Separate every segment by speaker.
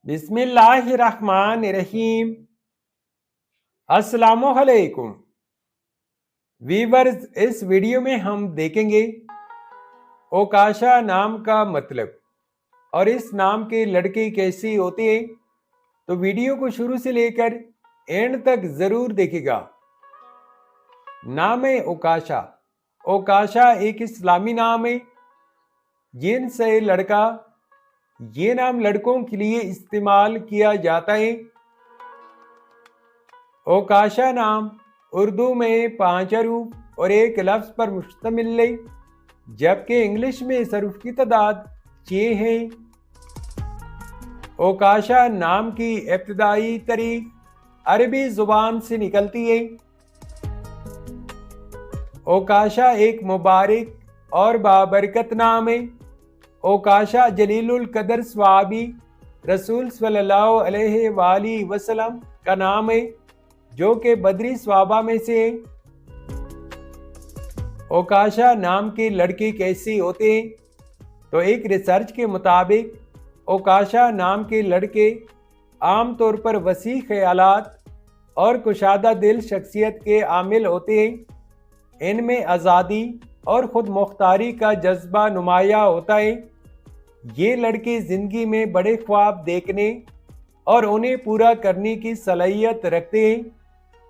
Speaker 1: बिस्मिल्लाहिर्रहमानिर्रहीम। अस्सलामुअलैकुम वीवर्स, इस वीडियो में हम देखेंगे ओकाशा नाम का मतलब और इस नाम के लड़के कैसी होते हैं। तो वीडियो को शुरू से लेकर एंड तक जरूर देखिएगा। नाम है ओकाशा। ओकाशा एक इस्लामी नाम है जिनसे लड़का, ये नाम लड़कों के लिए इस्तेमाल किया जाता है। ओकाशा नाम उर्दू में 5 हरूफ और एक लफ्ज़ पर मुश्तमिल है, जबकि इंग्लिश में हरूफ की तादाद 6 है। ओकाशा नाम की इब्तिदाई तारीख अरबी ज़ुबान से निकलती है। ओकाशा एक मुबारक और बाबरकत नाम है। ओकाशा जलीलुल कदर सवाबी रसूल सल्लल्लाहु अलैहि वसल्लम का नाम है, जो कि बदरी सवाबा में से है। ओकाशा नाम के लड़के कैसे होते हैं? तो एक रिसर्च के मुताबिक ओकाशा नाम के लड़के आम तौर पर वसी ख्यालात और कुशादा दिल शख्सियत के आमिल होते हैं। इनमें आज़ादी और ख़ुद मुख्तारी का जज्बा नुमाया होता है। ये लड़के ज़िंदगी में बड़े ख्वाब देखने और उन्हें पूरा करने की सलाहियत रखते हैं।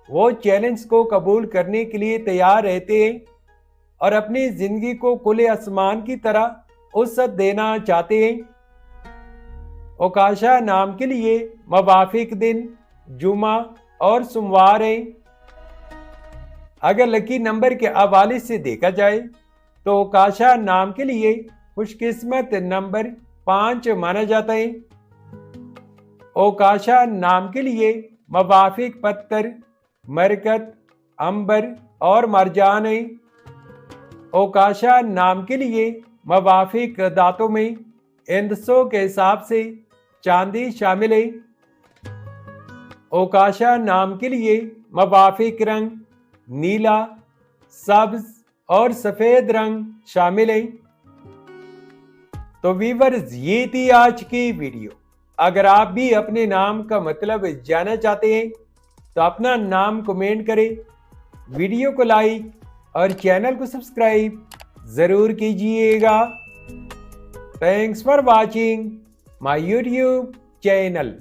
Speaker 1: वो चैलेंज को कबूल करने के लिए तैयार रहते हैं और अपनी ज़िंदगी को खुले आसमान की तरह वसअत देना चाहते हैं। ओकाशा नाम के लिए मवाफिक दिन जुमा और सोमवार है। अगर लकी नंबर के हवाले से देखा जाए तो ओकाशा नाम के लिए खुशकिस्मत नंबर 5 माना जाता है। ओकाशा नाम के लिए मवाफिक पत्थर मरकत, अंबर और मरजान है। ओकाशा नाम के लिए मवाफिक दांतों में इंदसों के हिसाब से चांदी शामिल है। ओकाशा नाम के लिए मवाफिक रंग नीला, सब्ज और सफ़ेद रंग शामिल है। तो वीवर्स, ये थी आज की वीडियो। अगर आप भी अपने नाम का मतलब जानना चाहते हैं तो अपना नाम कमेंट करें, वीडियो को लाइक और चैनल को सब्सक्राइब ज़रूर कीजिएगा। Thanks for watching my YouTube channel.